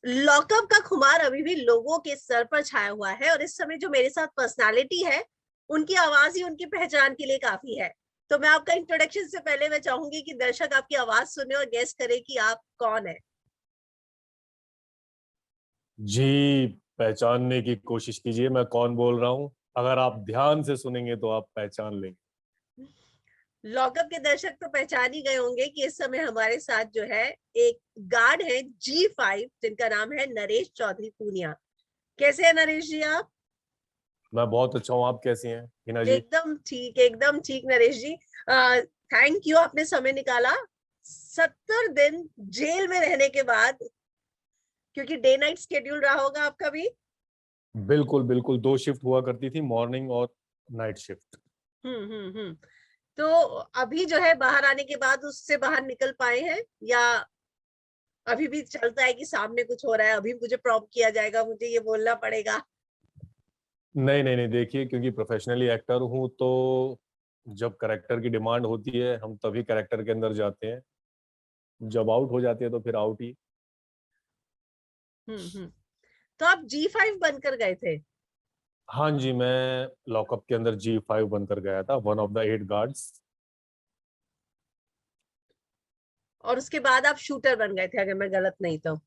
Lockup का खुमार अभी भी लोगों के सर पर छाया हुआ है और इस समय जो मेरे साथ पर्सनालिटी है उनकी आवाज ही उनकी पहचान के लिए काफी है। तो मैं आपका इंट्रोडक्शन से पहले मैं चाहूंगी कि दर्शक आपकी आवाज सुने और गेस करे कि आप कौन है। जी, पहचानने की कोशिश कीजिए मैं कौन बोल रहा हूँ। अगर आप ध्यान से सुनेंगे तो आप पहचान लेंगे। लॉकअप के दर्शक तो पहचान ही गए होंगे कि इस समय हमारे साथ जो है एक गार्ड है G5 जिनका नाम है नरेश चौधरी पूनिया। कैसे हैं नरेश जी आप? मैं बहुत अच्छा हूँ। आप कैसी हैं हिना जी? एकदम ठीक नरेश जी। थैंक यू, आपने समय निकाला 70 दिन जेल में रहने के बाद, क्योंकि डे नाइट स्केड्यूल रहा होगा आपका भी। बिल्कुल बिल्कुल, 2 शिफ्ट हुआ करती थी, मॉर्निंग और नाइट शिफ्ट। हम्म। तो अभी जो है बाहर आने के बाद उससे बाहर निकल पाए हैं, या अभी भी चलता है कि सामने कुछ हो रहा है, अभी मुझे प्रॉम्प्ट किया जाएगा, मुझे ये बोलना पड़ेगा? नहीं नहीं नहीं, देखिए क्योंकि प्रोफेशनली एक्टर हूँ तो जब करेक्टर की डिमांड होती है हम तभी करेक्टर के अंदर जाते हैं। जब आउट हो जाते हैं तो फिर आउट ही। हम्म। तो आप G5 बनकर गए थे? हाँ जी, मैं लॉकअप के अंदर G5 बनकर गया था, वन ऑफ द 8 गार्ड्स। और उसके बाद आप शूटर बन गए थे, अगर मैं गलत नहीं तो।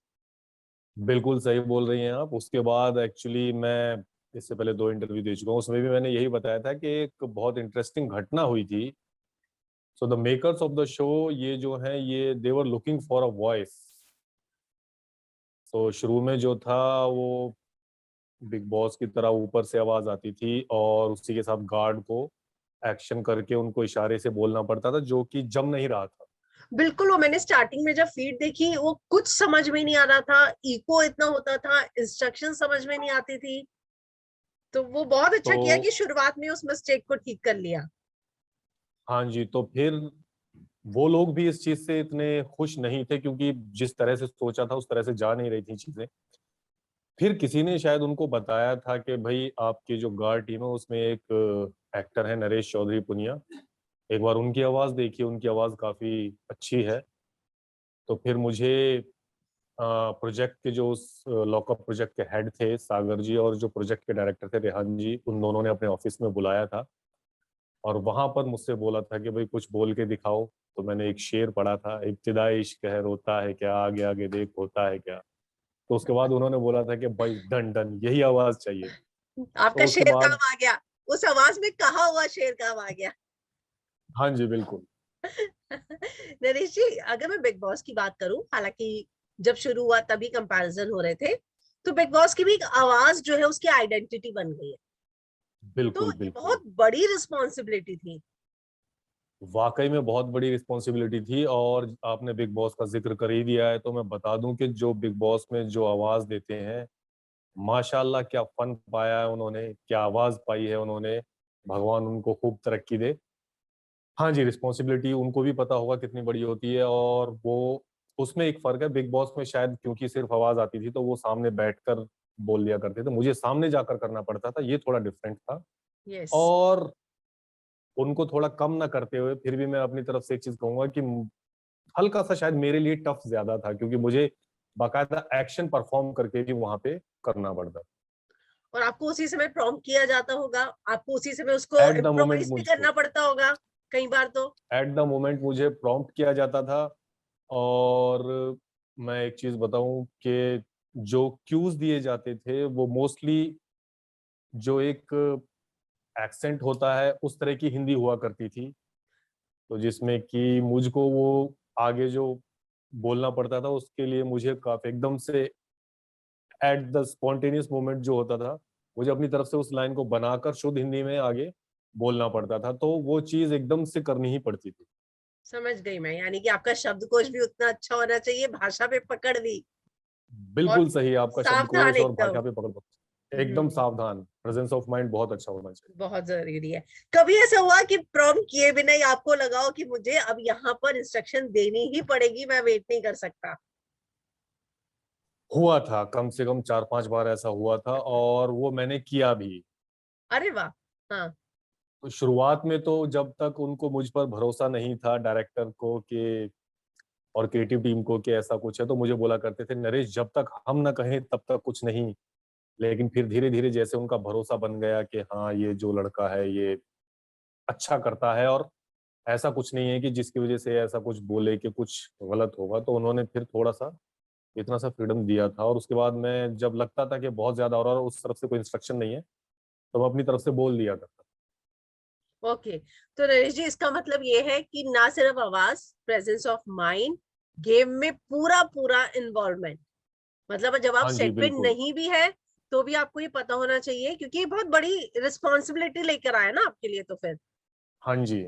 बिल्कुल सही बोल रही हैं आप। उसके बाद एक्चुअली मैं इससे पहले 2 इंटरव्यू दे चुका हूँ, उसमें भी मैंने यही बताया था कि एक बहुत इंटरेस्टिंग घटना हुई थी। So the makers of the show, ये जो है ये they were looking for a voice. तो शुरू में जो था वो बिग बॉस की तरह ऊपर से आवाज आती थी और उसी के साथ गार्ड को एक्शन करके उनको इशारे से बोलना पड़ता था, जो कि जम नहीं रहा था। बिल्कुल, वो मैंने स्टार्टिंग में जब फीड देखी वो कुछ समझ में नहीं आ रहा था, इको इतना होता था, इंस्ट्रक्शन समझ में नहीं आती थी। तो वो बहुत अच्छा किया तो कि शुरुआत में उस मिस्टेक को ठीक कर लिया। हाँ जी, तो फिर वो लोग भी इस चीज से इतने खुश नहीं थे क्योंकि जिस तरह से सोचा था उस तरह से जा नहीं रही थी चीजें। फिर किसी ने शायद उनको बताया था कि भाई आपकी जो गार्ड टीम है उसमें एक एक्टर है नरेश चौधरी पुनिया, एक बार उनकी आवाज देखिए, उनकी आवाज काफी अच्छी है। तो फिर मुझे प्रोजेक्ट के जो उस लॉकअप प्रोजेक्ट के हेड थे सागर जी और जो प्रोजेक्ट के डायरेक्टर थे रेहान जी, उन दोनों ने अपने ऑफिस में बुलाया था और वहां पर मुझसे बोला था कि भाई कुछ बोल के दिखाओ। तो मैंने एक शेर पढ़ा था, इब्तिदाई इश्क है रोता है क्या, आगे आगे देख होता है क्या। तो उसके बाद उन्होंने बोला था कि भाई डन डन यही आवाज चाहिए। आपका तो उसके शेर काम बाद आ गया, उस आवाज में कहा हुआ शेर काम आ गया। हाँ जी बिल्कुल। नरेश जी, अगर मैं बिग बॉस की बात करूं, हालांकि जब शुरू हुआ तभी कंपैरिजन हो रहे थे, तो बिग बॉस की भी एक आवाज जो है उसकी आइडेंटिटी बन गई है। तो बिल्कुल ये बिल्कुल, बहुत बड़ी रिस्पॉन्सिबिलिटी थी। वाकई में बहुत बड़ी रिस्पॉन्सिबिलिटी थी। और आपने बिग बॉस का जिक्र कर ही दिया है तो मैं बता दूं कि जो बिग बॉस में जो आवाज देते हैं, माशाल्लाह क्या फन पाया है उन्होंने, क्या आवाज पाई है उन्होंने। भगवान उनको खूब तरक्की दे। हाँ जी, रिस्पॉन्सिबिलिटी उनको भी पता होगा कितनी बड़ी होती है। और वो उसमें एक फर्क है, बिग बॉस में शायद क्योंकि सिर्फ आवाज आती थी तो वो सामने बैठकर बोल दिया करते थे, मुझे सामने जाकर करना पड़ता था, ये थोड़ा डिफरेंट था। यस। और उनको थोड़ा कम ना करते हुए फिर भी मैं अपनी तरफ से एक चीज कहूंगा कि हल्का सा शायद मेरे लिए टफ ज्यादा था क्योंकि मुझे बाकायदा एक्शन परफॉर्म करके भी वहां पे करना पड़ता। और आपको उसी समय प्रॉम्प्ट किया जाता होगा, आपको उसी समय उसको एट द मोमेंट इम्प्रोवाइज भी मुझको करना पड़ता होगा कई बार तो। एट द मोमेंट मुझे प्रॉम्प्ट किया जाता था। और मैं एक चीज बताऊं कि जो क्यूज दिए जाते थे वो मोस्टली जो एक एक्सेंट होता है उस तरह की हिंदी हुआ करती थी। तो जिसमें कि मुझको वो आगे जो बोलना पड़ता था उसके लिए मुझे काफी एकदम से एट द स्पॉन्टेनियस मोमेंट जो होता था मुझे अपनी तरफ से उस लाइन को बनाकर शुद्ध हिंदी में आगे बोलना पड़ता था, तो वो चीज एकदम से करनी ही पड़ती थी। समझ गई मैं, यानी कि आपका शब्दकोश भी उतना अच्छा होना चाहिए, भाषा पे पकड़ भी, और बिल्कुल सही, आपका सावधान शब्दकोश और एकदम। भाषा पे पकड़ हम्म, एकदम सावधान, प्रेजेंस ऑफ माइंड बहुत अच्छा होना चाहिए। बहुत जरूरी है। कभी ऐसा हुआ कि प्रॉम्प्ट किए बिना ही आपको लगा हो कि मुझे अब यहाँ पर इंस्ट्रक्शन देनी ही पड़ेगी, मैं वेट नहीं कर सकता? हुआ था, कम से कम 4-5 बार ऐसा हुआ था और वो मैंने किया भी। अरे वाह। हाँ। तो शुरुआत में तो जब तक उनको मुझ पर भरोसा नहीं था डायरेक्टर को कि और क्रिएटिव टीम को कि ऐसा कुछ है, तो मुझे बोला करते थे, नरेश जब तक हम ना कहें तब तक कुछ नहीं। लेकिन फिर धीरे धीरे जैसे उनका भरोसा बन गया कि हाँ ये जो लड़का है ये अच्छा करता है और ऐसा कुछ नहीं है कि जिसकी वजह से ऐसा कुछ बोले कि कुछ गलत होगा, तो उन्होंने फिर थोड़ा सा इतना सा फ्रीडम दिया था। और उसके बाद मैं जब लगता था कि बहुत ज्यादा हो रहा है और उस तरफ से कोई इंस्ट्रक्शन नहीं है, तो मैं अपनी तरफ से बोल दिया करता। ओके, तो नरेश जी इसका मतलब ये है कि ना सिर्फ आवाज, प्रेजेंस ऑफ माइंड, गेम में पूरा पूरा इन्वॉल्वमेंट, मतलब जब आप हाँ जी सेट पे बिल्कुल। नहीं भी है तो भी आपको ये पता होना चाहिए, क्योंकि ये बहुत बड़ी रिस्पॉन्सिबिलिटी लेकर आया ना आपके लिए, तो फिर हाँ जी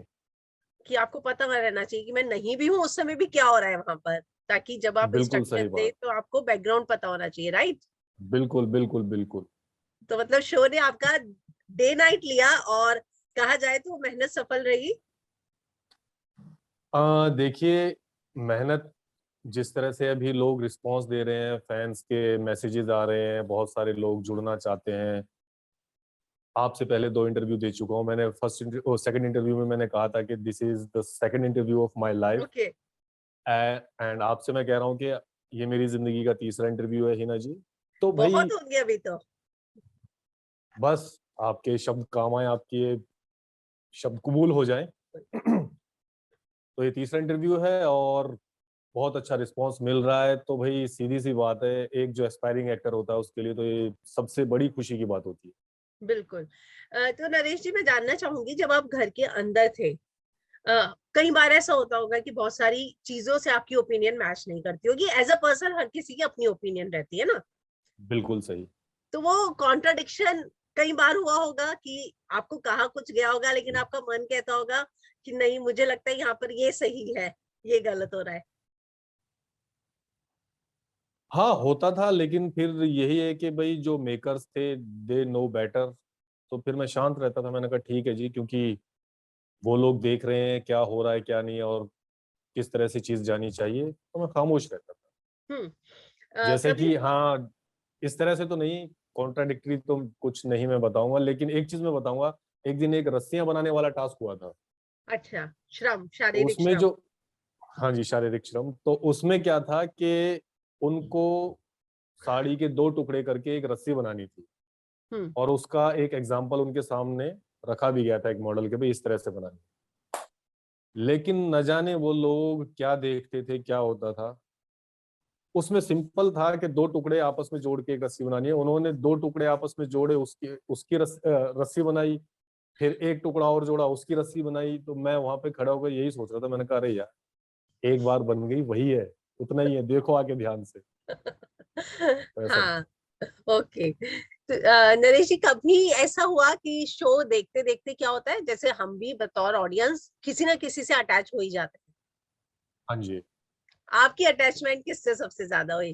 कि आपको पता रहना चाहिए कि मैं नहीं भी हूँ उस समय भी क्या हो रहा है वहां पर, ताकि जब आप बिल्कुल सही इंस्ट्रक्शन दे बात। तो आपको बैकग्राउंड पता होना चाहिए, राइट? बिल्कुल बिल्कुल बिल्कुल। तो मतलब शो ने आपका डे नाइट लिया, और कहा जाए तो मेहनत सफल रही। देखिए, मेहनत जिस तरह से अभी लोग रिस्पांस दे रहे हैं, फैंस के मैसेजेस आ रहे हैं, बहुत सारे लोग जुड़ना चाहते हैं। आपसे पहले 2 इंटरव्यू दे चुका हूँ मैंने। सेकंड इंटरव्यू में मैंने कहा था कि this is the second interview of my life. Okay. And आपसे मैं कह रहा हूँ कि ये मेरी जिंदगी का तीसरा इंटरव्यू है हिना जी। तो भाई बहुत होंगे अभी तो। बस आपके शब्द काम आए, आपके ये शब्द कबूल हो जाएं। तो ये तीसरा इंटरव्यू है और बहुत अच्छा रिस्पांस मिल रहा है। तो भाई सीधी सी बात है, एक जो एस्पायरिंग एक्टर होता है उसके लिए तो ये सबसे बड़ी खुशी की बात होती है। बिल्कुल। तो नरेश जी मैं जानना चाहूंगी, जब आप घर के अंदर थे, कई बार ऐसा होता होगा कि बहुत सारी चीजों से आपकी ओपिनियन मैच नहीं करती होगी, एज अ पर्सन हर किसी की अपनी ओपिनियन रहती है ना, बिल्कुल सही। तो वो कॉन्ट्राडिक्शन कई बार हुआ होगा कि आपको कहा कुछ गया होगा लेकिन आपका मन कहता होगा कि नहीं, मुझे लगता है यहाँ पर ये सही है, ये गलत हो रहा है। हाँ होता था, लेकिन फिर यही है कि भाई जो मेकर्स थे दे नो बेटर। तो फिर मैं शांत रहता था। मैंने कहा ठीक है जी, क्योंकि वो लोग देख रहे हैं क्या हो रहा है क्या नहीं और किस तरह से चीज जानी चाहिए, तो मैं खामोश रहता था। हम्म। जैसे कभी। कि हाँ, इस तरह से तो नहीं, कॉन्ट्राडिक्टरी तो कुछ नहीं मैं बताऊंगा, लेकिन एक चीज मैं बताऊंगा। एक दिन एक रस्सियां बनाने वाला टास्क हुआ था। अच्छा, श्रम, तो शारीरिक उसमें श्रम। जो, हाँ जी, शारीरिक श्रम, तो उसमें क्या था कि उनको साड़ी के 2 टुकड़े करके एक रस्सी बनानी थी। हम्म। और उसका एक एग्जाम्पल उनके सामने रखा भी गया था, एक मॉडल के, भाई इस तरह से बनानी। लेकिन न जाने वो लोग क्या देखते थे, क्या होता था उसमें। सिंपल था कि 2 टुकड़े आपस में जोड़ के एक रस्सी बनानी है। उन्होंने 2 टुकड़े आपस में जोड़े, उसकी उसकी रस्सी बनाई। फिर एक टुकड़ा और जोड़ा, उसकी रस्सी बनाई। तो मैं वहां पे खड़ा होकर यही सोच रहा था, मैंने कहा अरे यार, एक बार बन गई वही है, उतना ही है, देखो आके ध्यान से। तो ऐसा था। हाँ। ओके। तो नरेश जी कभी ऐसा हुआ कि शो देखते देखते क्या होता है, जैसे हम भी बतौर ऑडियंस किसी ना किसी से अटैच हो ही जाते हैं, हाँ जी। आपकी अटैचमेंट किससे सबसे ज्यादा हुई?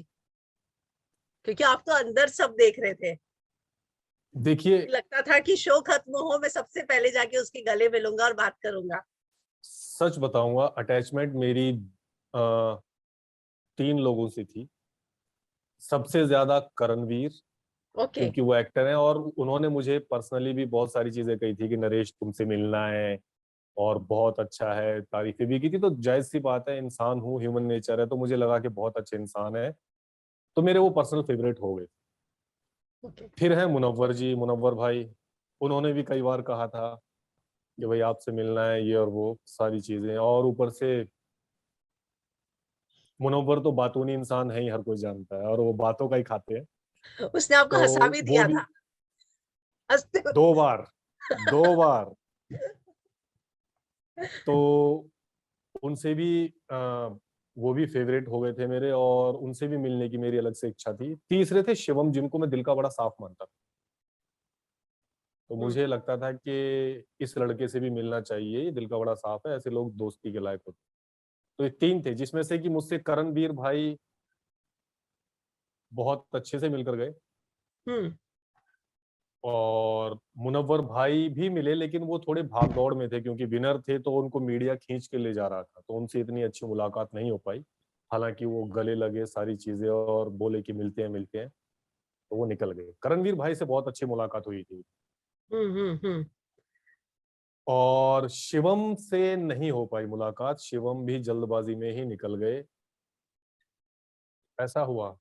क्योंकि आप तो अंदर सब देख रहे थे, देखिए, लगता था कि शो खत्म हो मैं सबसे पहले जाके उसके गले मिलूंगा और बात करूंगा। सच बताऊंगा, अटैचमेंट मेरी 3 लोगों से थी। सबसे ज्यादा करणवीर, ओके। क्योंकि वो एक्टर हैं और उन्होंने मुझे पर्सनली भी बहुत सारी चीजें कही थी कि नरेश तुमसे मिलना है, और बहुत अच्छा है, तारीफें भी की थी। तो जायज सी बात है, इंसान हूँ, ह्यूमन नेचर है, तो मुझे लगा कि बहुत अच्छे इंसान है, तो मेरे वो पर्सनल फेवरेट हो गए। ओके। फिर है मुनव्वर जी, मुनव्वर भाई। उन्होंने भी कई बार कहा था कि भाई आपसे मिलना है, ये और वो सारी चीजें। और ऊपर से मुनव्वर तो बातूनी इंसान है ही, हर कोई जानता है, और वो बातों का ही खाते हैं। उसने आपको तो हंसा भी वो दिया भी था, हंसते 2 बार, 2 बार। तो उनसे भी वो भी फेवरेट हो गए थे मेरे, और उनसे भी मिलने की मेरी अलग से इच्छा थी। तीसरे थे शिवम, जिनको मैं दिल का बड़ा साफ मानता था। तो हम्म। मुझे लगता था कि इस लड़के से भी मिलना चाहिए, ये दिल का बड़ा साफ है, ऐसे लोग दोस्ती के लायक होते। तो ये 3 थे, जिसमें से कि मुझसे करणवीर भाई बहुत अच्छे से मिलकर गए, हम्म। और मुनव्वर भाई भी मिले, लेकिन वो थोड़े भाग दौड़ में थे, क्योंकि विनर थे तो उनको मीडिया खींच के ले जा रहा था, तो उनसे इतनी अच्छी मुलाकात नहीं हो पाई। हालांकि वो गले लगे सारी चीजें और बोले कि मिलते हैं मिलते हैं, तो वो निकल गए। करणवीर भाई से बहुत अच्छी मुलाकात हुई थी। हम्म। और शिवम से नहीं हो पाई मुलाकात, शिवम भी जल्दबाजी में ही निकल गए। है। ऐसा हुआ।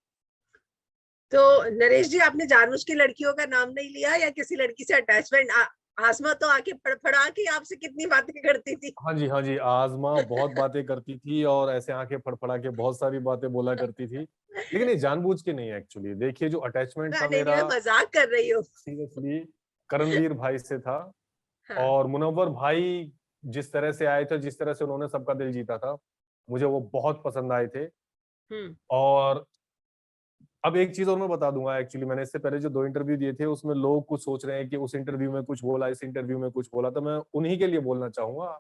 तो नरेश जी, आपने जानबूझ के लड़कियों का नाम नहीं लिया या किसी लड़की से अटैचमेंट? आसमा तो आके फड़फड़ा के आपसे कितनी बातें करती थी। हाँ जी, हाँ जी, आज़मा बहुत बातें करती थी और ऐसे आँखें फड़फड़ा के बहुत सारी बातें बोला करती थी। लेकिन ये जानबूझ के नहीं एक्चुअली। देखिए जो अटैचमेंट था नहीं नहीं, मेरा मैं मजाक कर रही हूँ। सीरियसली करणवीर भाई से था। हाँ। और मुनव्वर भाई जिस तरह से आए थे, जिस तरह से उन्होंने सबका दिल जीता था, मुझे वो बहुत पसंद आए थे। हम्म। और अब एक चीज़ और मैं बता दूँगा एक्चुअली मैंने इससे पहले जो 2 इंटरव्यू दिए थे उसमें लोग कुछ सोच रहे हैं कि उस इंटरव्यू में कुछ बोला, इस इंटरव्यू में कुछ बोला, तो मैं उन्हीं के लिए बोलना चाहूँगा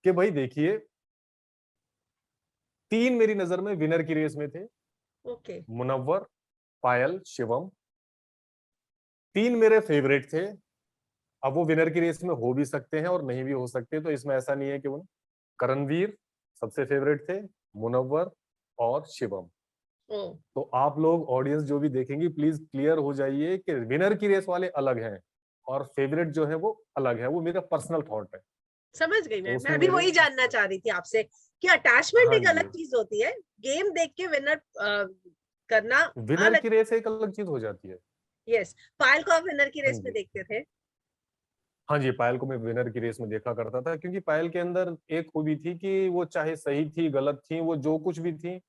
कि भई देखिए 3 मेरी नज़र में विनर की रेस में थे, ओके। मुनव्वर, पायल, शिवम। 3 मेरे फेवरेट थे। अब वो विनर की रेस में हो भी सकते हैं और नहीं भी हो सकते, तो इसमें ऐसा नहीं है कि वो करणवीर सबसे फेवरेट थे, मुनव्वर और शिवम। ओ। तो आप लोग ऑडियंस जो भी देखेंगी प्लीज क्लियर हो जाइए कि विनर की रेस वाले अलग हैं और फेवरेट जो है वो अलग है, वो मेरा पर्सनल थॉट है। समझ गई तो मैं उसमें भी मेरे वही जानना चाह रही थी आपसे कि अटैचमेंट हाँ एक जी, अलग चीज होती है, गेम देख के विनर करना विनर अलग। की रेस एक अलग चीज हो जाती है। यस। पायल को आप विनर की हाँ रेस में जी, देखते थे? हाँ जी, पायल को मैं विनर की रेस में देखा करता था क्योंकि पायल के अंदर एक खूबी थी कि वो चाहे सही थी, गलत थी, वो जो कुछ भी थी।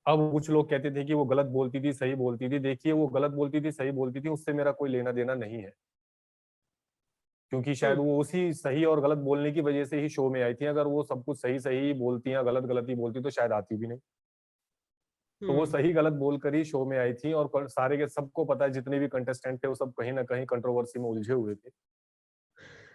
अब कुछ लोग कहते थे कि वो गलत बोलती थी, सही बोलती थी। देखिए वो गलत बोलती थी, सही बोलती थी, उससे मेरा कोई लेना देना नहीं है। क्योंकि शायद हम्म। वो उसी सही और गलत बोलने की वजह से ही शो में आई थी। अगर वो सब कुछ सही सही बोलती या गलत गलत ही बोलती तो शायद आती भी नहीं। तो वो हम्म। सही गलत बोलकर ही शो में आई थी और सारे के सबको पता है जितने भी कंटेस्टेंट थे वो सब कहीं ना कहीं कंट्रोवर्सी में उलझे हुए थे।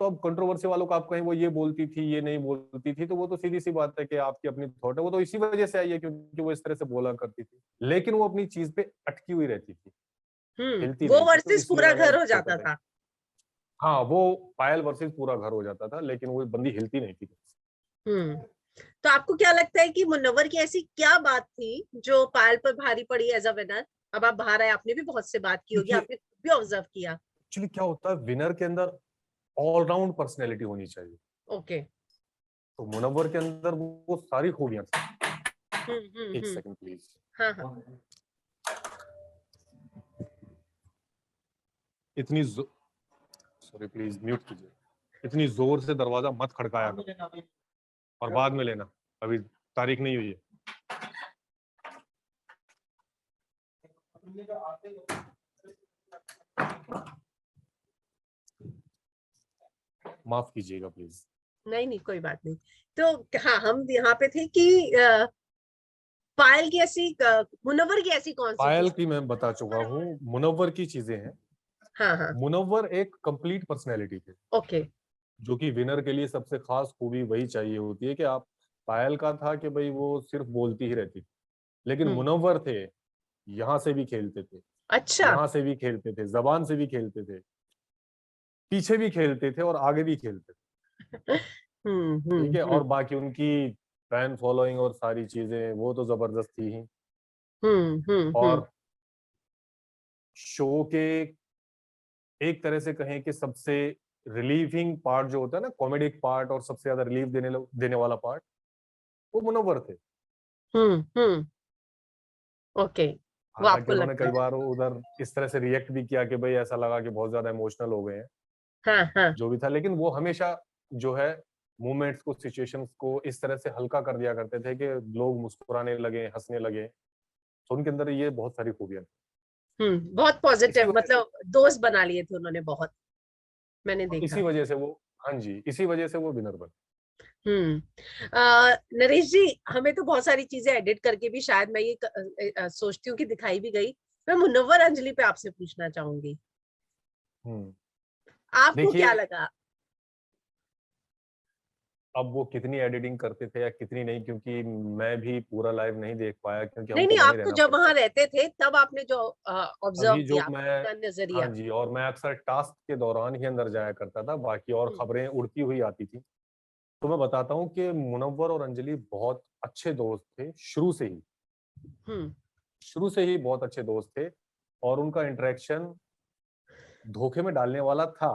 तो अब कंट्रोवर्सी वालों को आप कहीं वो ये बोलती थी, ये नहीं बोलती थी, तो वो तो सीधी सी बात है कि आपकी अपनी थॉट है। वो तो इसी वजह से आई है क्योंकि वो इस तरह से बोला करती थी, लेकिन वो अपनी चीज पे अटकी हुई रहती थी, हिलती वो नहीं थी। तो वर्सेस इसलिए पूरा मैंने घर हो सोचा जाता था था। हाँ वो पायल वर्सेस पूरा घर हो जाता था, लेकिन वो बंदी हिलती नहीं थी। हम्म। तो आपको क्या लगता है कि मुनव्वर की ऐसी क्या बात थी जो पायल पर भारी पड़ी एज अ विनर? अब आप बाहर आए, आपने भी बहुत से बात की होगी, देखिए आपने खुद भी ऑब्जर्व किया। एक्चुअली क्या होता है, विनर के अंदर ऑलराउंड पर्सनैलिटी होनी चाहिए। ओके। तो मुनव्वर के अंदर वो सारी खूबियां थी। एक हम्म। Second please. हाँ हाँ। इतनी सॉरी प्लीज म्यूट कीजिए। इतनी जोर से दरवाजा मत खड़काया करो और बाद में लेना, अभी तारीख नहीं हुई है। माफ कीजिएगा प्लीज। नहीं नहीं, कोई बात नहीं। तो हाँ, हम यहाँ पे थे कि पायल की ऐसी मुनव्वर की ऐसी कौन सी पायल चीज? की मैं बता चुका हूँ, मुनव्वर की चीजें हैं। हाँ हाँ। मुनव्वर एक कंप्लीट पर्सनैलिटी थे, ओके। जो कि विनर के लिए सबसे खास खूबी वही चाहिए होती है कि आप पायल का था कि भाई वो सिर्फ बोलती ही रहती थी, लेकिन हम्म। मुनव्वर थे, यहाँ से भी खेलते थे, अच्छा। यहाँ से भी खेलते थे, जबान से भी खेलते थे, पीछे भी खेलते थे और आगे भी खेलते थे। ठीक है, हम्म। और बाकी उनकी फैन फॉलोइंग और सारी चीजें वो तो जबरदस्त थी ही। हम्म। और शो के एक तरह से कहें कि सबसे रिलीविंग पार्ट जो होता है ना, कॉमेडिक पार्ट, और सबसे ज्यादा रिलीफ देने वाला पार्ट, वो मुनव्वर थे। हम्म। ओके। वो हालांकि आपको उन्होंने लगता कई है? बार उधर इस तरह से रिएक्ट भी किया कि भाई ऐसा लगा कि बहुत ज्यादा इमोशनल हो गए हैं, हाँ हाँ। जो भी था, लेकिन वो हमेशा जो है मूवमेंट्स को, सिचुएशंस को इस तरह से हल्का कर दिया करते थे कि लोग मुस्कुराने लगे, हंसने लगे। तो उनके अंदर ये बहुत सारी खूबियां थी। बहुत इसी पॉजिटिव, वजह से मतलब दोस्त बना लिए थे उन्होंने बहुत, मैंने इसी देखा। वजह से वो हाँ जी, इसी वजह से वो विनर बने। हम्म। नरेश जी, हमें तो बहुत सारी चीजें एडिट करके भी शायद मैं ये सोचती हूँ कि दिखाई भी गई। मैं मुनव्वर अंजलि पे आपसे पूछना चाहूंगी, हम्म आपको क्या देखिए लगा? अब वो कितनी एडिटिंग करते थे या कितनी नहीं, क्योंकि मैं भी पूरा लाइव नहीं देख पाया क्योंकि नहीं हमको नहीं, वहीं आप तो रहना जब पड़ता वहां था। रहते थे तब आपने जो ऑब्जर्व अभी जो किया, मैं आपका हाँ नजरिया। जी, और मैं अक्सर टास्क के दौरान ही अंदर जाया करता था, बाकी और हम्म। खबरें उड़ती हुई आती थी। तो मैं बताता हूँ कि मुनव्वर और अंजलि बहुत अच्छे दोस्त थे शुरू से ही। हम्म। शुरू से ही बहुत अच्छे दोस्त थे और उनका इंटरेक्शन धोखे में डालने वाला था।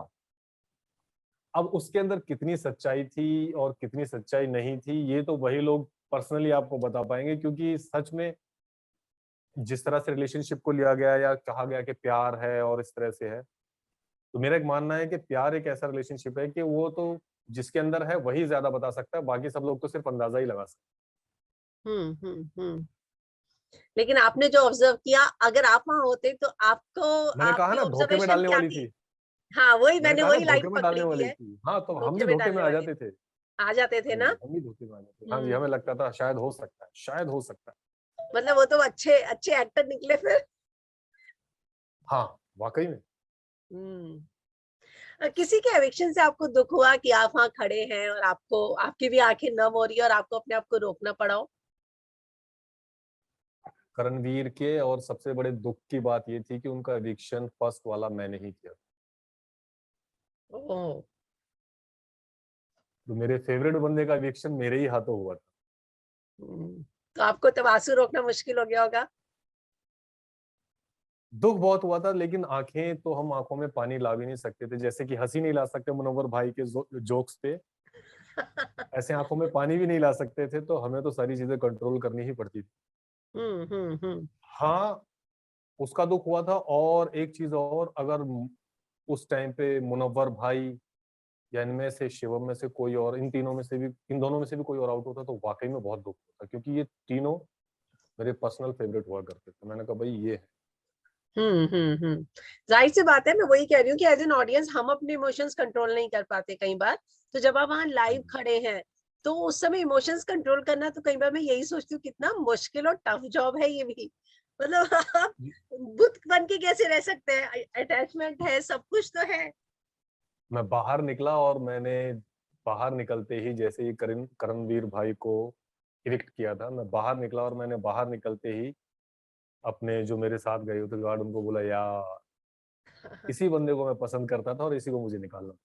अब उसके अंदर कितनी सच्चाई थी और कितनी सच्चाई नहीं थी, ये तो वही लोग पर्सनली आपको बता पाएंगे, क्योंकि सच में जिस तरह से रिलेशनशिप को लिया गया या कहा गया कि प्यार है और इस तरह से है, तो मेरा एक मानना है कि प्यार एक ऐसा रिलेशनशिप है कि वो तो जिसके अंदर है वही ज्यादा बता सकता है, बाकी सब लोग तो सिर्फ अंदाजा ही लगा सकते हम्म। लेकिन आपने जो ऑब्जर्व किया, अगर आप वहां होते तो आपको, हैं। मैंने कहा आपकी ना धोखे में ऑब्जर्वेशन डालने क्या वाली थी? थी। हाँ, वही मैंने मैंने कहा ना वही धोखे लाइन में डालने पकड़ी हुई वाली है। थी। हाँ, तो हम धोखे भी में धोखे में डालने आ वाले जाते थे। आ जाते थे हाँ ना। जी, हम भी धोखे में आ जाते थे। हाँ जी, हम्म। हमें लगता था शायद हो सकता है, शायद हो सकता है। मतलब वो तो अच्छे अच्छे एक्टर निकले फिर। हाँ, वाकई में। हम्म। किसी के एविक्शन से आपको दुख हुआ कि आप वहां खड़े हैं और आपको, आपकी भी आंखें नम हो रही है और आपको अपने आप को रोकना पड़ा हो? करणवीर के, और सबसे बड़े दुख की बात ये थी कि उनका एविक्शन फर्स्ट वाला मैंने ही किया। ओह। तो मेरे फेवरेट बंदे का एविक्शन मेरे ही हाथों हुआ था। तो आपको तब आंसू रोकना मुश्किल हो गया होगा। दुख बहुत हुआ था, लेकिन आंखें तो हम आंखों में पानी ला भी नहीं सकते थे। जैसे कि हंसी नहीं ला सकते मुनव्वर भाई के जोक्स पे, ऐसे आंखों में पानी भी नहीं ला सकते थे, तो हमें तो सारी चीजें कंट्रोल करनी ही पड़ती थी। हम्म। हाँ, उसका दुख हुआ था। और एक चीज और, अगर उस टाइम पे मुनव्वर भाई या इनमें से शिवम में से कोई और, इन तीनों में से भी, इन दोनों में से भी कोई और आउट होता तो वाकई में बहुत दुख होता, क्योंकि ये तीनों मेरे पर्सनल फेवरेट हुआ करते थे। मैंने कहा भाई ये है। हम्म। जाहिर सी बात है, मैं वही कह रही हूँ कि एज एन ऑडियंस हम अपने इमोशंस कंट्रोल नहीं कर पाते कई बार। तो जब आप वहां लाइव खड़े हैं, तो उस समय इमोशंस कंट्रोल करना, तो कई बार मैं यही सोचती हूँ कितना मुश्किल और टफ जॉब है ये भी। मतलब आप बुत बन के कैसे रह सकते हैं? अटैचमेंट है, सब कुछ तो है। मैं बाहर निकला और मैंने बाहर निकलते ही, जैसे ही करणवीर भाई को इविक्ट किया था, मैं बाहर निकला और मैंने बाहर निकलते ही अपने जो मेरे साथ गए हुए थे गार्ड, उनको बोला यार इसी बंदे को मैं पसंद करता था और इसी को मुझे निकालना था।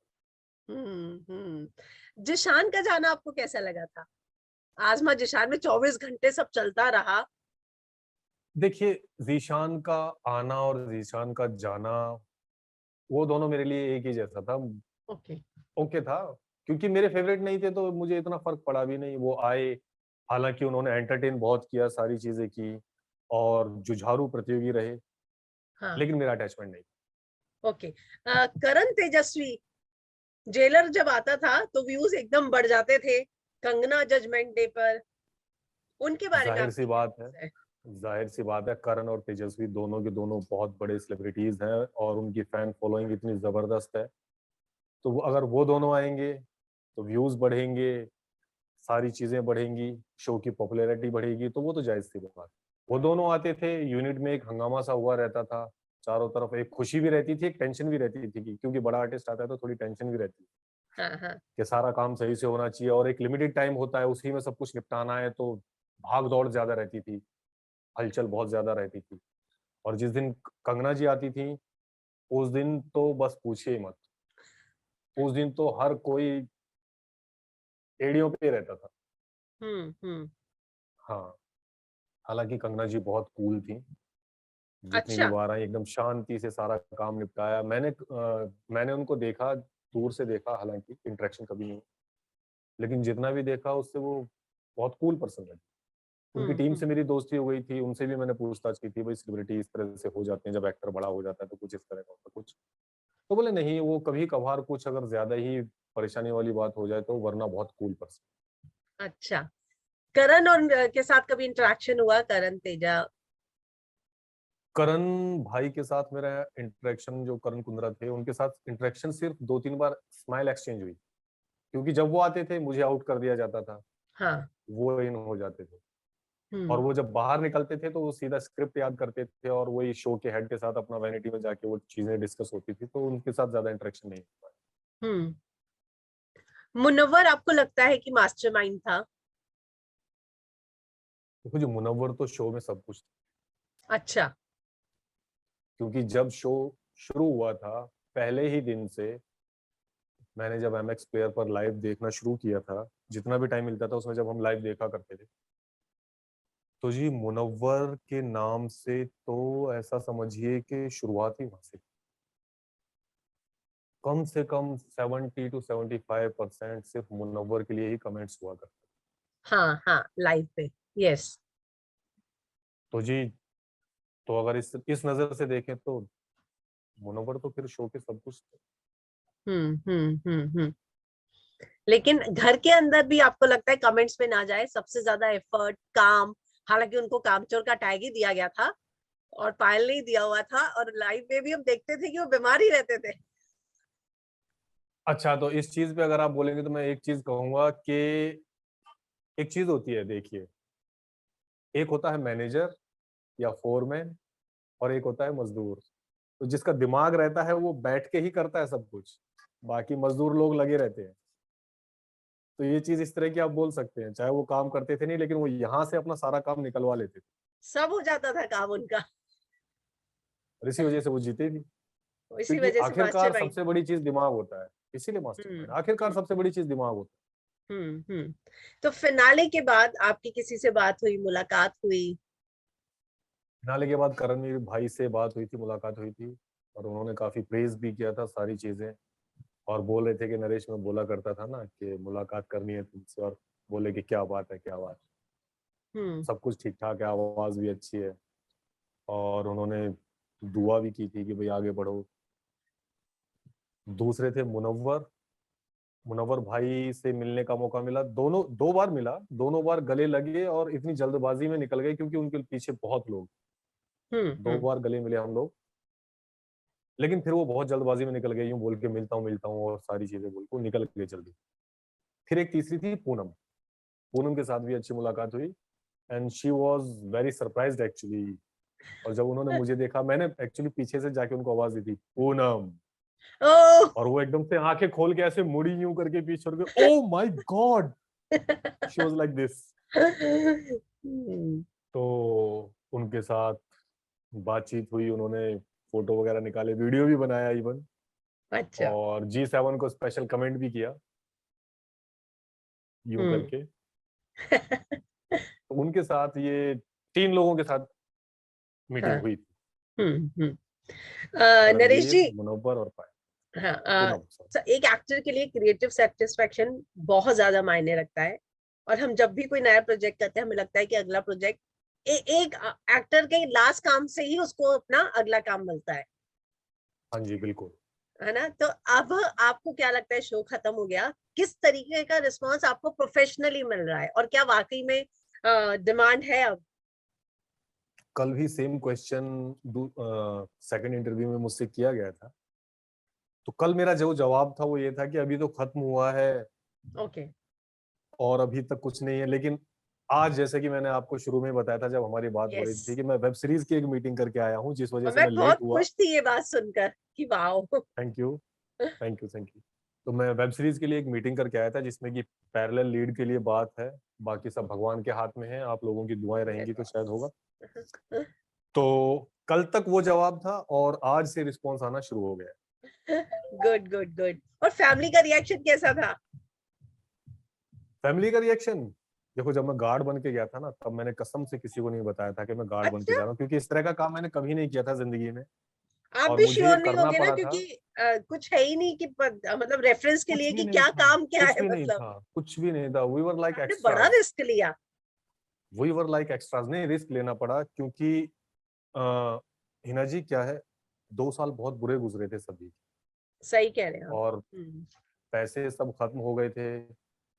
जिशान का जाना आपको कैसा लगा था? आजमा जिशान में 24 घंटे सब चलता रहा। देखिए, जीशान का आना और जीशान का जाना, वो दोनों मेरे लिए एक ही जैसा था। ओके। ओके था, क्योंकि मेरे फेवरेट नहीं थे तो मुझे इतना फर्क पड़ा भी नहीं। वो आए, हालांकि उन्होंने एंटरटेन बहुत किया, सारी चीजें की और जुझारू प्रतियोगी रहे, हाँ। लेकिन मेरा अटैचमेंट नहीं। ओके। करण तेजस्वी, जेलर जब आता था तो व्यूज एकदम बढ़ जाते थे, कंगना जजमेंट डे पर, उनके बारे में जाहिर सी आपकी क्या बात है, व्यूज है? जाहिर सी बात है, करण और तेजस्वी दोनों के दोनों बहुत बड़े सेलिब्रिटीज हैं और उनकी फैन फॉलोइंग इतनी जबरदस्त है। तो अगर वो दोनों आएंगे तो व्यूज बढ़ेंगे, सारी चीजें बढ़ेंगी, शो की पॉपुलैरिटी बढ़ेगी, तो वो तो जायज सी बात है। वो दोनों आते थे, यूनिट में एक हंगामा सा हुआ रहता था, चारों तरफ एक खुशी भी रहती थी, एक टेंशन भी रहती थी, क्योंकि बड़ा आर्टिस्ट आता है तो थोड़ी टेंशन भी रहती है हाँ हाँ। कि सारा काम सही से होना चाहिए और एक लिमिटेड टाइम होता है, उसी में सब कुछ निपटाना है, तो भाग दौड़ ज्यादा रहती थी, हलचल बहुत ज्यादा रहती थी। और जिस दिन कंगना जी आती थी, उस दिन तो बस पूछिए ही मत। उस दिन तो हर कोई एड़ियों पे रहता था। हम्म। हाँ, हालांकि कंगना जी बहुत कूल थी, जितनी भी अच्छा। बार आई एकदम शांति से सारा काम निपटाया। मैंने उनको देखा, दूर से देखा, हालांकि इंटरेक्शन कभी नहीं, लेकिन जितना भी देखा उससे वो बहुत कूल पर्सन लगी। उनकी टीम हम्म। से मेरी दोस्ती हो गई थी, उनसे भी मैंने पूछताछ की थी, भाई सेलिब्रिटी इस तरह से हो जाते हैं, जब एक्टर बड़ा हो जाता है तो कुछ इस तरह का होता कुछ। तो बोले नहीं, वो कभी कभार कुछ अगर ज्यादा ही परेशानी वाली बात हो जाए तो, वरना बहुत कूल पर्सन। अच्छा। करण और के साथ कभी इंटरेक्शन हुआ, करण तेजा? करण भाई के साथ मेरा इंटरेक्शन, जो करण कुंद्रा थे उनके साथ इंटरेक्शन सिर्फ 2-3 बार स्माइल एक्सचेंज हुई, क्योंकि जब वो आते थे मुझे आउट कर दिया जाता था, हाँ। वो इन हो जाते थे। और हम्म। वो जब बाहर निकलते थे तो वो सीधा स्क्रिप्ट याद करते थे और वही शो के हेड के साथ अपना वैनिटी में जाके वो चीजें डिस्कस होती थी, तो उनके साथ ज्यादा इंटरेक्शन नहीं हुआ। हम्म। मुनव्वर आपको लगता है कि मास्टरमाइंड था? देखो, जो मुनव्वर तो शो में सब कुछ था, अच्छा। क्योंकि जब शो शुरू हुआ था, पहले ही दिन से मैंने जब एमएक्स प्लेयर पर लाइव देखना शुरू किया था, जितना भी टाइम मिलता था उसमें जब हम लाइव देखा करते थे, तो जी मुनव्वर के नाम से तो ऐसा समझिए कि शुरुआत ही वहां से, कम से कम 70-75% सिर्फ मुनव्वर के लिए ही कमेंट्स हुआ करते। हाँ हाँ, लाइव पे। यस। तो जी तो अगर इस नजर से देखें तो मुनव्वर तो फिर शो के सब कुछ थे। हम्म। लेकिन घर के अंदर भी आपको लगता है कमेंट्स में ना जाए, सबसे ज्यादा एफर्ट काम, हालांकि उनको कामचोर का टैग ही दिया गया था और पायल नहीं दिया हुआ था, और लाइव में भी हम देखते थे कि वो बीमार ही रहते थे। अच्छा, तो इस चीज पे अगर आप बोलेंगे तो मैं एक चीज कहूंगा कि एक चीज होती है, देखिए, एक होता है मैनेजर या फोरमैन और एक होता है मजदूर। तो जिसका दिमाग रहता है वो बैठ के ही करता है सब कुछ, बाकी मजदूर लोग लगे रहते हैं। तो ये चीज इस तरह की आप बोल सकते हैं, चाहे वो काम करते थे नहीं, लेकिन वो यहाँ से अपना सारा काम निकलवा लेते थे सब हो जाता था काम उनका, और इसी वजह से वो जीते भी। इसी क्योंकि वजह से आखिरकार मास्टरमाइंड। सबसे बड़ी चीज दिमाग होता है, इसीलिए मास्टरमाइंड, आखिरकार हम्म सबसे बड़ी चीज दिमाग होता हम्म। तो फिनाले के बाद आपकी किसी से बात हुई, मुलाकात हुई? है। फिनाले के बाद करणवीर भाई से बात हुई थी, मुलाकात हुई थी, और उन्होंने काफी प्रेज भी किया था सारी चीजें, और बोल रहे थे कि नरेश, में बोला करता था ना कि मुलाकात करनी है तुमसे, और बोले कि क्या बात है, क्या बात है। हम्म सब कुछ ठीक ठाक है, आवाज भी अच्छी है, और उन्होंने दुआ भी की थी कि भाई आगे बढ़ो। दूसरे थे मुनव्वर। मुनव्वर भाई से मिलने का मौका मिला, दोनों 2 बार मिला, दोनों बार गले लगे और इतनी जल्दबाजी में निकल गए क्योंकि उनके पीछे बहुत लोग। दो हम्म। बार गले मिले हम लोग, लेकिन फिर वो बहुत जल्दबाजी में निकल गए, यूं बोल के मिलता हूँ और सारी चीजें बोल के निकल गए जल्दी। फिर एक तीसरी थी पूनम। पूनम के साथ भी अच्छी मुलाकात हुई, and she was very surprised actually. और जब उन्होंने मुझे देखा, मैंने एक्चुअली पीछे से जाके उनको आवाज दी थी, पूनम। ओह। और वो एकदम से आंखें खोल के ऐसे मुड़ी यूं करके पीछे, और oh my god, she was like this. Hmm, तो उनके साथ बातचीत हुई, उन्होंने फोटो वगैरह निकाले, वीडियो भी बनाया इवन, अच्छा। और G7 को स्पेशल कमेंट भी किया यूं हम्म। करके। तो उनके साथ ये 3 लोगों के साथ हाँ। मीटिंग हुई थी, हम्म। नरेश करणवीर, जी। मुनव्वर और पायल। हाँ, पूनम, सॉरी। एक एक्टर के लिए क्रिएटिव सेटिस्फेक्शन बहुत ज्यादा मायने रखता है, और हम जब भी कोई नया प्रोजेक्ट करते हैं हमें लगता है कि अगला प्रोजेक्ट एक एक्टर के लास्ट काम से ही उसको अपना अगला काम मिलता हाँ जी, बिल्कुल। है ना? तो अब आपको क्या लगता है, शो खत्म हो गया, किस तरीके का रिस्पांस आपको प्रोफेशनली मिल रहा है, और क्या वाकई में डिमांड है अब? कल भी सेम क्वेश्चन सेकंड इंटरव्यू में मुझसे किया गया था। तो कल मेरा जो जवाब था वो ये था कि अभी तो खत्म हुआ है ओके। और अभी तक कुछ नहीं है, लेकिन आज, जैसे कि मैंने आपको शुरू में बताया था जब हमारी बात हो यस। रही थी, कि मैं वेब सीरीज की एक मीटिंग करके आया हूँ, जिस वजह और से मैं मैं लेट बहुत हुआ। खुश थी ये बात सुनकर कि wow. Thank you, thank you, thank you. तो मैं वेब सीरीज के लिए एक मीटिंग करके आया था, जिसमें कि पैरेलल लीड के लिए बात है, बाकी सब भगवान के हाथ में है, आप लोगों की दुआएं रहेंगी तो शायद होगा। तो कल तक वो जवाब था और आज से रिस्पॉन्स आना शुरू हो गया। Good good good. और फैमिली का रिएक्शन कैसा था? फैमिली का रिएक्शन, देखो, जब मैं गार्ड बन के गया था ना, तब मैंने कसम से किसी को नहीं बताया था कि मैं गार्ड बन के अच्छा, जा रहा हूँ, क्योंकि इस तरह का काम मैंने कभी नहीं किया था जिंदगी में, आप और भी मुझे ये श्योर नहीं करना होगे ना, पड़ा था। क्योंकि कुछ है ही नहीं कि मतलब रेफरेंस के कुछ लिए भी कि नहीं क्या था, काम क्या कुछ है, भी नहीं मतलब था, कुछ भी नहीं था, वी वर लाइक आपने बड़ा एक्स्ट्राज। रिस्क लिया। वी वर लाइक एक्स्ट्राज, नहीं, रिस्क लेना पड़ा क्योंकि हिना जी, क्या है, 2 साल बहुत बुरे गुजरे थे सभी, सही कह रहे हैं आप। और हम्म पैसे सब खत्म हो गए थे,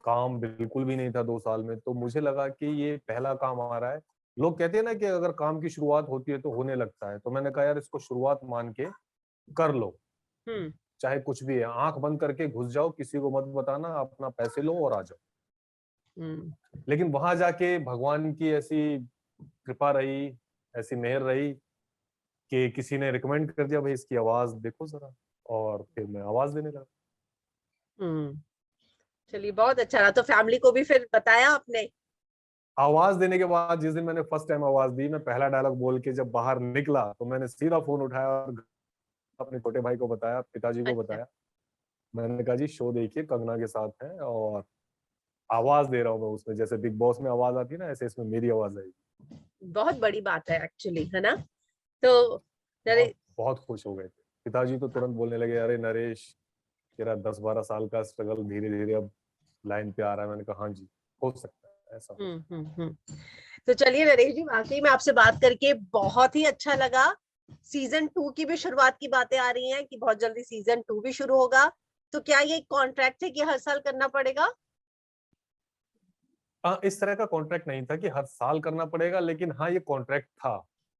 काम बिल्कुल भी नहीं था 2 साल में। तो मुझे लगा कि ये पहला काम आ रहा है। लोग कहते हैं ना कि अगर काम की शुरुआत होती है तो होने लगता है, तो मैंने कहा यार, इसको शुरुआत मान के कर लो, हम्म चाहे कुछ भी है, आंख बंद करके घुस जाओ, किसी को मत बताना, अपना पैसे लो और आ जाओ। हम्म लेकिन वहां जाके भगवान की ऐसी कृपा रही, ऐसी मेहर रही कि किसी ने रिकमेंड कर दिया, भाई इसकी आवाज देखो जरा, और फिर मैं आवाज देने लगा। हम्म। चलिए, बहुत अच्छा रहा। तो फैमिली को भी फिर बताया आपने? आवाज देने के बाद, जिस दिन मैंने फर्स्ट टाइम आवाज दी, मैं पहला डायलॉग बोल के जब बाहर निकला, तो मैंने सीधा फोन उठाया और अपने छोटे भाई को बताया, पिताजी को अच्छा। बताया। मैंने कहा जी, शो देखिए, कंगना के साथ है, और आवाज दे रहा हूँ मैं उसमें, जैसे बिग बॉस में आवाज आती है ना, ऐसे इसमें मेरी आवाज आएगी। बहुत बड़ी बात है एक्चुअली, है ना? तो बहुत नरे बहुत खुश हो गए थे पिताजी, तो तुरंत बोलने लगे, अरे नरेश, तेरा 10-12 साल का स्ट्रगल धीरे धीरे अब लाइन पे आ रहा है। मैंने कहा हाँ जी, हो सकता है। ऐसा। तो चलिए नरेश जी, वाकई में आपसे बात करके बहुत ही अच्छा लगा। सीजन 2 की भी शुरुआत की बातें आ रही हैं कि बहुत जल्दी सीजन 2 भी शुरू होगा। तो क्या ये कॉन्ट्रैक्ट है कि हर साल करना पड़ेगा? इस तरह का कॉन्ट्रैक्ट नहीं था कि हर साल करना पड़ेगा, लेकिन हाँ ये कॉन्ट्रैक्ट था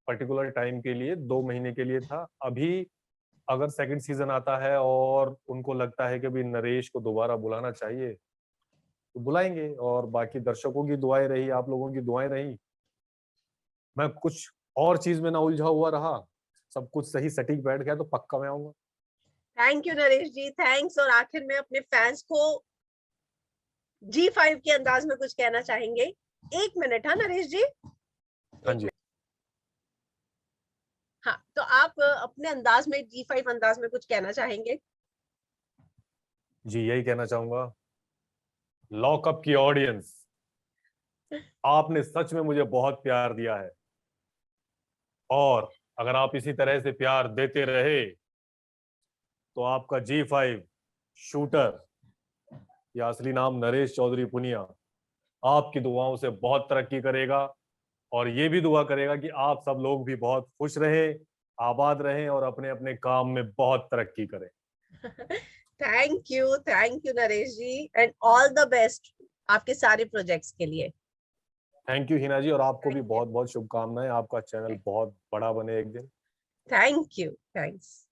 पर्टिकुलर टाइम के लिए, 2 महीने के लिए था। अभी अगर सेकंड सीजन आता है और उनको लगता है कि अभी नरेश को दोबारा बुलाना चाहिए तो बुलाएंगे, और बाकी दर्शकों की दुआएं रही, आप लोगों की दुआएं रही, मैं कुछ और चीज में ना उलझा हुआ रहा, सब कुछ सही सटीक बैठ गया तो पक्का मैं आऊंगा। Thank you Naresh ji, thanks. और आखिर में अपने फैंस को G5 के अंदाज में कुछ कहना चाहेंगे? 1 मिनट, हाँ नरेश जी, हाँ एक जी। मिनट। हाँ, तो आप अपने अंदाज में, G5 अंदाज में कुछ कहना चाहेंगे? जी यही कहना चाहूंगा, लॉकअप की ऑडियंस, आपने सच में मुझे बहुत प्यार दिया है, और अगर आप इसी तरह से प्यार देते रहे तो आपका G5 शूटर, या असली नाम नरेश चौधरी पुनिया, आपकी दुआओं से बहुत तरक्की करेगा, और ये भी दुआ करेगा कि आप सब लोग भी बहुत खुश रहें, आबाद रहें और अपने अपने काम में बहुत तरक्की करें। Thank you Naresh ji, and all the best आपके सारे प्रोजेक्ट्स के लिए। थैंक यू हिना जी, और आपको भी थैंक यू। बहुत बहुत शुभकामनाएं, आपका चैनल बहुत बड़ा बने एक दिन। Thank you, thanks.